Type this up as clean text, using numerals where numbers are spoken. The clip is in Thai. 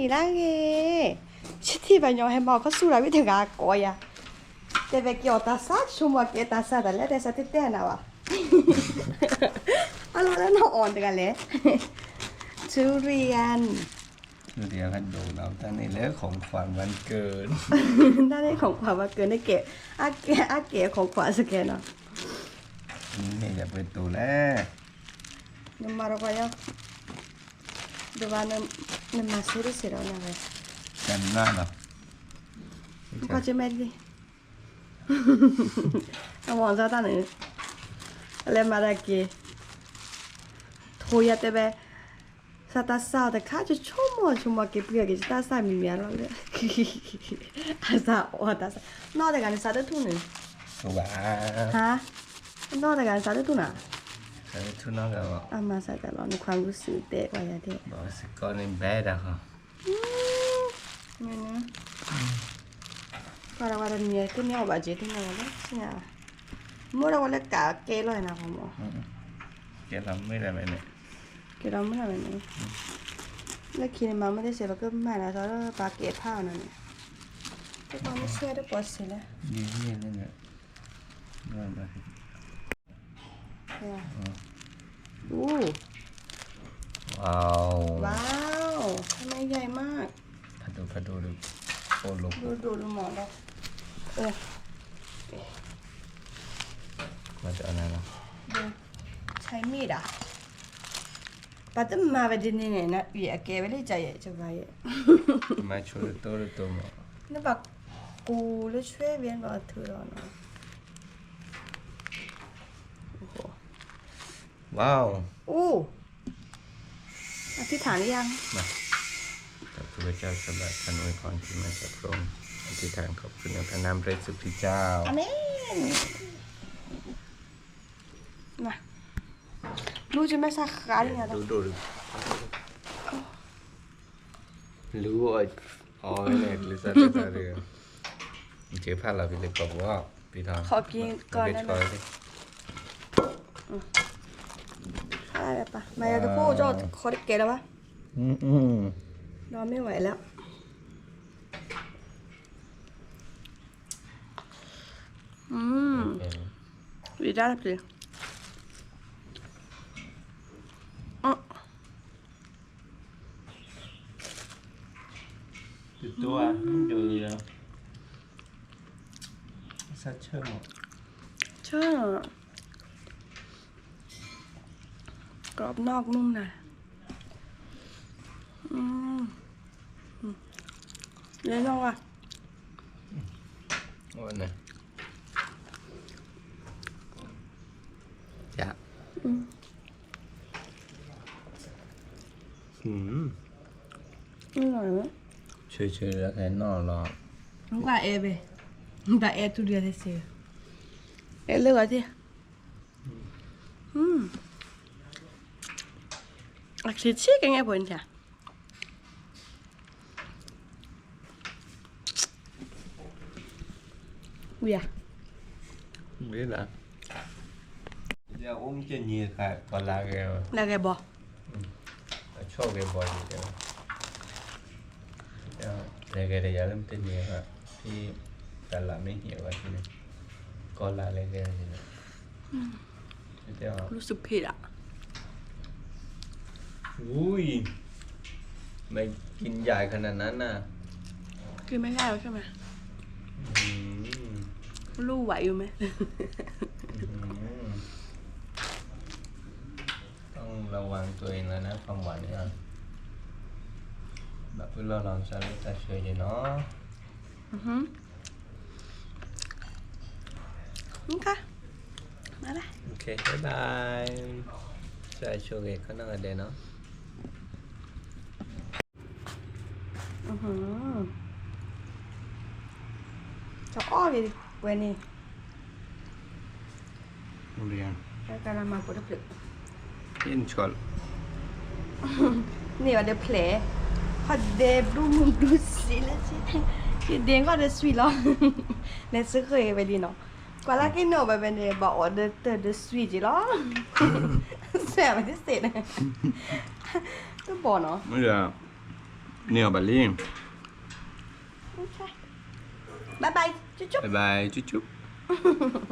你那个，这地方用还毛个树了，没得个过呀。这边叫大沙，什么给大沙的，来点啥的点了哇。啊，那那on的个嘞，ทุเรียน คือเดียวกันดูเราแต่ในเรื่องของขวัญวันเกิด ได้ได้ของขวัญมาเกินได้เก๋อาเก๋ของขวัญสแกนเนาะ นี่อย่าเปิดตัวแล้ว นี่มาเราก็ยังดูว่านี่มาซื้อเสร็จแล้วนะเว้ย กันหน้าเหรอ ก็จะไม่ดีเอาวางซะตาหนึ่งอะไรมาได้เก๋โทรยาเตเบสตาสาวแต่ข้าจะชมเก็บเพื่อกิจตาสามีเมียเราเลยอาสาอ๋อตาสานอกจากการสาธุทุนหนึ่ง ว้า ฮะนอกจากการสาธุทุนอ่ะ แต่ทุนน้องก็บอก อามาใส่แต่เราในความรู้สึกเตะไว้ยาเตะ บอกสกอร์ในแบดอะค่ะ เนี่ยนะก็เราว่าเนี่ยที่เนี่ยว่าเจที่เนี่ยว่าเนี่ยมั่วเราว่าเล็กกะเกลอยนะผมบอก เกี่ยวกับไม่ได้ไหมเนี่ย เกลเราไม่ทำแบบนี้แล้วคิดมาไม่ได้เสียแล้วก็ไม่นะตอนเราปาเกะผ้านั่นเนี่ยแต่ตอนนี้เชื่อได้ปวดเสียแล้ว ยี่นี่นี่เนี่ยนั่นนะ อู้ ว้าว ว้าวทำไมใหญ่มาก พัดดูดูโอ้ลูก ดูหมอนเรา มาจะเอาอะไรนะ ดูใช้มีดอ่ะปัดมาไปดินเนี่ยนะอย่าเกะไปเลยใจจะไป มาช่วยตัวหมอ นี่แบบกูเลยช่วยเวียนกับเธอแล้วนะโอ้โห ว้าว อู้อธิษฐานหรือยัง มาขอบพระเจ้าสำหรับการอวยพรที่มาจากพระองค์อธิษฐานขอบคุณในพระนามพระเยซูคริสต์เจ้า อาเมนมารู้จะไม่สักการเนี่ย ดูรู้ว่าอ๋อเนี่ยลิซ่าเรือเจ้าพาเราไปเลยบอกว่าพี่ทอง ขอกินก่อนได้ไหม ไป อะไรปะมาจะพูดจอดคอร์ดเกตแล้วปะ นอนไม่ไหวแล้ววิจารณ์สิตัวดูแล้วซัดเชื่อม ใช่กรอบนอกนุ่มในเลี้ยงนอกอ่ะ วันนี้จ้ะอร่อยไหม ช่วยแล้วแค่นอนรอ น้องกว่าเอเบน้องกว่าเอทุเรียนเสียเอเลือกที่aktivitet kan jeg på den her. Ja. ไม่ละจะอุ้มจะยีค่ะตอนลาแก Là gà bò. ชอบแกบ่อยเดียวแต่แกจะเริ่มจะยีค่ะที่ตลาดไม่เหี่ยวที่นี่ก่อนลาเลยแกนี่นะเดี๋ยว รู้สึกผิดอ่ะ อุ้ยไม่กินใหญ่ขนาดนั้นน่ะ กินไม่ได้แล้วใช่ไหมรู้ไหวอยู่ไหม ต้องระวังตัวเองแล้วนะความหวานเนี่ยแบบเวลาลองใช้แต่เฉยๆเนาะ Ok.มาละ โอเคบ๊ายบายใช้โชว์เกก็นั่งกันเดนเนาะ จะอ้อไปเว้ยนี่ เรียน แล้วการมาปวดผลึก ยินชอล นี่ว่าเดี๋ยวเพลพอเดบรูมุมดูสิแล้วสิเดงก็เดสวีแล้วเนี่ยซื้อเคยไปดีเนาะกว่าละกินเนาะไปเป็นเดบอกว่าเดสวีจีแล้วแสบไม่ได้เสร็จก็บอกเนาะ ไม่ได้ Neo Berlin. Okay. Bye bye. Chúc chúc. Bye bye. Chúc chúc.